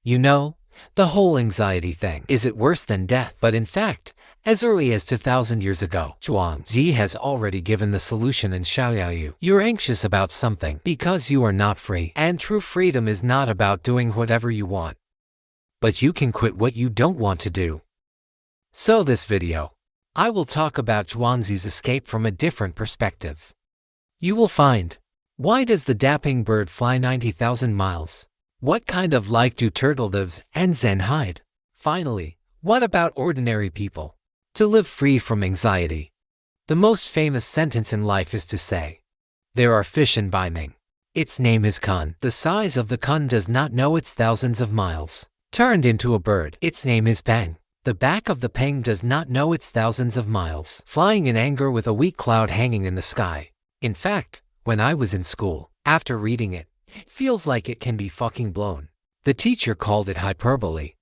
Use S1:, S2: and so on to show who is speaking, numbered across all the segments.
S1: You know, the whole anxiety thing. Is it worse than death? But in fact, as early as 2000 years ago, Zhuangzi has already given the solution in Xiaoyaoyou. You're anxious about something because you are not free. And true freedom is not about doing whatever you want, but you can quit what you don't want to do. So this video, I will talk about Zhuangzi's escape from a different perspective. You will find, why does the dapping bird fly 90,000 miles? What kind of life do turtle doves and zen hide? Finally, what about ordinary people? To live free from anxiety. The most famous sentence in life is to say, there are fish in Peng. Its name is kun. The size of the kun does not know it's thousands of miles. Turned into a bird. Its name is Peng. The back of the Peng does not know it's thousands of miles. Flying in anger with a weak cloud hanging in the sky. In fact, when I was in school, after reading it, it feels like it can be fucking blown. The teacher called it hyperbole.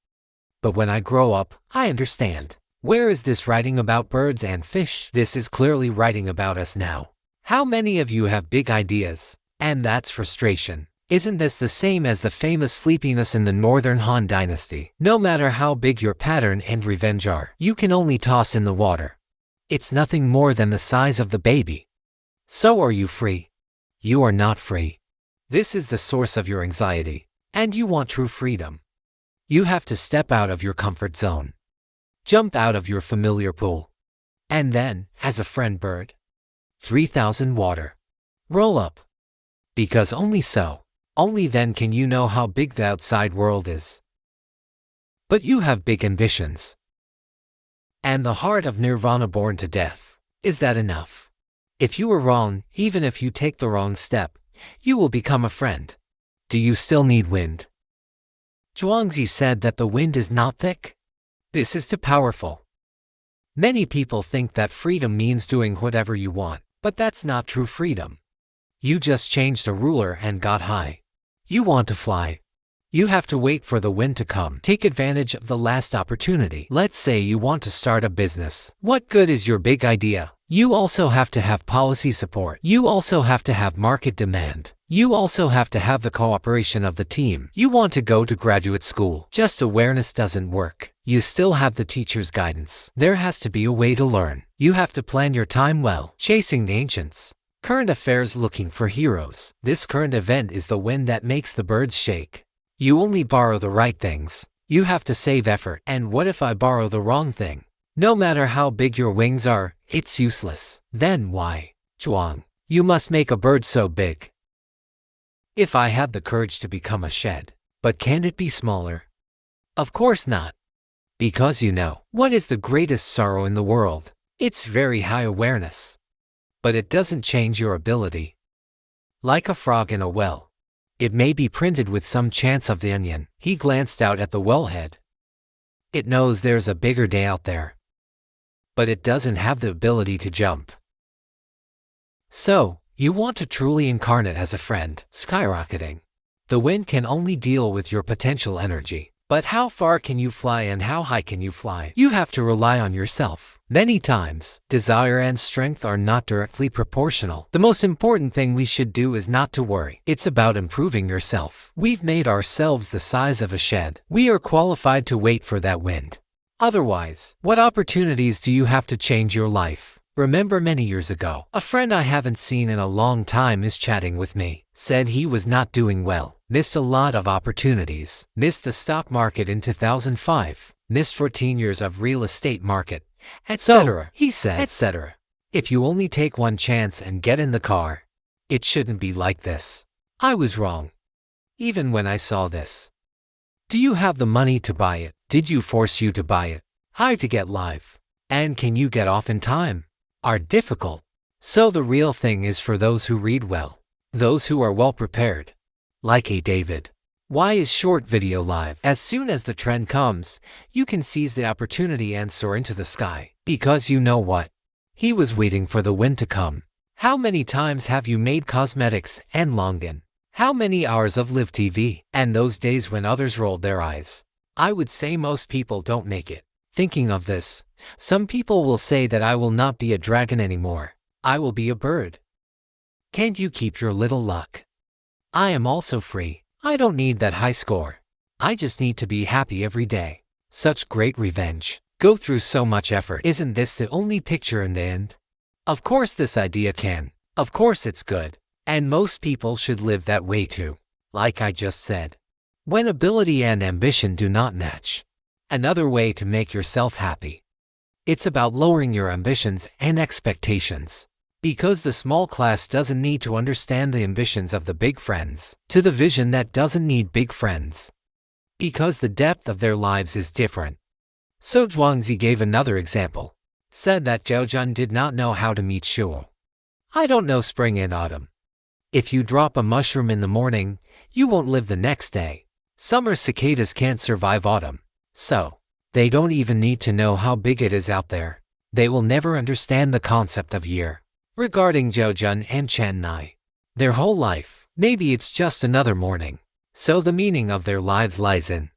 S1: But when I grow up, I understand. Where is this writing about birds and fish? This is clearly writing about us now. How many of you have big ideas? And that's frustration. Isn't this the same as the famous sleepiness in the Northern Han Dynasty? No matter how big your pattern and revenge are, you can only toss in the water. It's nothing more than the size of the baby. So are you free? You are not free. This is the source of your anxiety, and you want true freedom. You have to step out of your comfort zone. Jump out of your familiar pool. And then, as a friend bird, 3000 water. Roll up. Because only then can you know how big the outside world is. But you have big ambitions. And the heart of nirvana born to death. Is that enough? If you were wrong, even if you take the wrong step, you will become a friend. Do you still need wind? Zhuangzi said that the wind is not thick. This is too powerful. Many people think that freedom means doing whatever you want, but that's not true freedom. You just changed a ruler and got high. You want to fly. You have to wait for the wind to come. Take advantage of the last opportunity. Let's say you want to start a business. What good is your big idea? You also have to have policy support. You also have to have market demand. You also have to have the cooperation of the team. You want to go to graduate school. Just awareness doesn't work. You still have the teacher's guidance. There has to be a way to learn. You have to plan your time well. Chasing the ancients. Current affairs looking for heroes. This current event is the wind that makes the birds shake. You only borrow the right things. You have to save effort. And what if I borrow the wrong thing? No matter how big your wings are, it's useless. Then why? Zhuang, you must make a bird so big. If I had the courage to become a shed, but can it be smaller? Of course not. Because you know, what is the greatest sorrow in the world? It's very high awareness. But it doesn't change your ability. Like a frog in a well. It may be printed with some chance of the onion. He glanced out at the wellhead. It knows there's a bigger day out there. But it doesn't have the ability to jump. So, you want to truly incarnate as a friend, skyrocketing. The wind can only deal with your potential energy. But how far can you fly and how high can you fly? You have to rely on yourself. Many times, desire and strength are not directly proportional. The most important thing we should do is not to worry. It's about improving yourself. We've made ourselves the size of a shed. We are qualified to wait for that wind. Otherwise, what opportunities do you have to change your life? Remember many years ago, a friend I haven't seen in a long time is chatting with me. Said he was not doing well. Missed a lot of opportunities. Missed the stock market in 2005. Missed 14 years of real estate market, etc. So, he said, etc. If you only take one chance and get in the car, it shouldn't be like this. I was wrong. Even when I saw this. Do you have the money to buy it? Did you force you to buy it? How to get live? And can you get off in time? Are difficult. So the real thing is for those who read well. Those who are well prepared. Like a David. Why is short video live? As soon as the trend comes, you can seize the opportunity and soar into the sky. Because you know what? He was waiting for the wind to come. How many times have you made cosmetics and longed in? How many hours of live TV? And those days when others rolled their eyes. I would say most people don't make it. Thinking of this, some people will say that I will not be a dragon anymore. I will be a bird. Can't you keep your little luck? I am also free. I don't need that high score. I just need to be happy every day. Such great revenge. Go through so much effort. Isn't this the only picture in the end? Of course this idea can. Of course it's good. And most people should live that way too. Like I just said. When ability and ambition do not match. Another way to make yourself happy. It's about lowering your ambitions and expectations. Because the small class doesn't need to understand the ambitions of the big friends, to the vision that doesn't need big friends. Because the depth of their lives is different. So Zhuangzi gave another example. Said that Zhou did not know how to meet Shuo. I don't know spring and autumn. If you drop a mushroom in the morning, you won't live the next day. Summer cicadas can't survive autumn. So, they don't even need to know how big it is out there. They will never understand the concept of year. Regarding Zhou and Chen Nai, their whole life, maybe it's just another morning. So the meaning of their lives lies in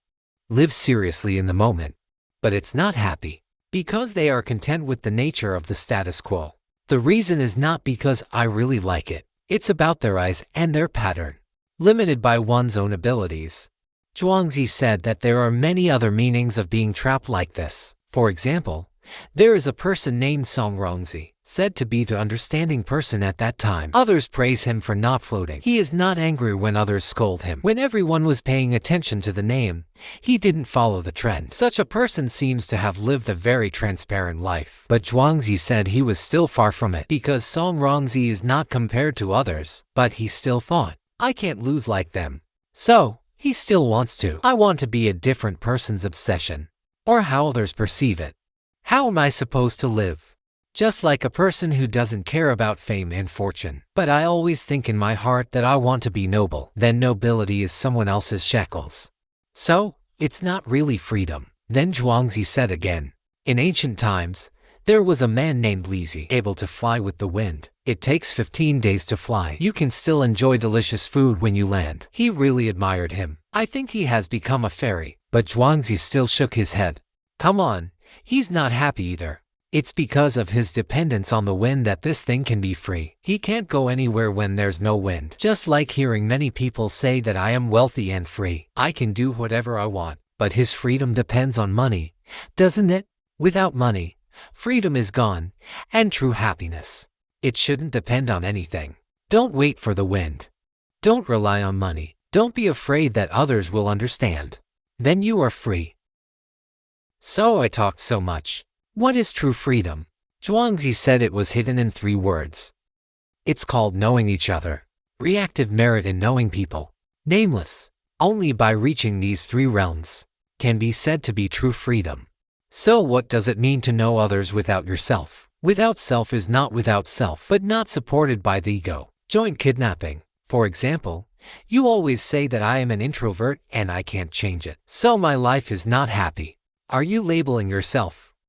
S1: live seriously in the moment. But it's not happy, because they are content with the nature of the status quo. The reason is not because I really like it. It's about their eyes and their pattern, limited by one's own abilities. Zhuangzi said that there are many other meanings of being trapped like this. For example, there is a person named Zhuangzi, said to be the understanding person at that time. Others praise him for not floating. He is not angry when others scold him. When everyone was paying attention to the name, he didn't follow the trend. Such a person seems to have lived a very transparent life. But Zhuangzi said he was still far from it, because Zhuangzi is not compared to others, but he still thought, I can't lose like them. So, he still wants to. I want to be a different person's obsession, or how others perceive it. How am I supposed to live? Just like a person who doesn't care about fame and fortune. But I always think in my heart that I want to be noble. Then nobility is someone else's shackles. So, it's not really freedom. Then Zhuangzi said again. In ancient times, there was a man named Lizi, able to fly with the wind. It takes 15 days to fly. You can still enjoy delicious food when you land. He really admired him. I think he has become a fairy. But Zhuangzi still shook his head. Come on. He's not happy either. It's because of his dependence on the wind that this thing can be free. He can't go anywhere when there's no wind. Just like hearing many people say that I am wealthy and free. I can do whatever I want. But his freedom depends on money, doesn't it? Without money, freedom is gone, and true happiness. It shouldn't depend on anything. Don't wait for the wind. Don't rely on money. Don't be afraid that others will understand. Then you are free. So I talked so much. What is true freedom? Zhuangzi said it was hidden in 3 words. It's called knowing each other. Reactive merit in knowing people. Nameless. Only by reaching these 3 realms can be said to be true freedom. So what does it mean to know others without yourself? Without self is not without self, but not supported by the ego. Joint kidnapping. For example, you always say that I am an introvert and I can't change it. So my life is not happy. Are you labeling yourself?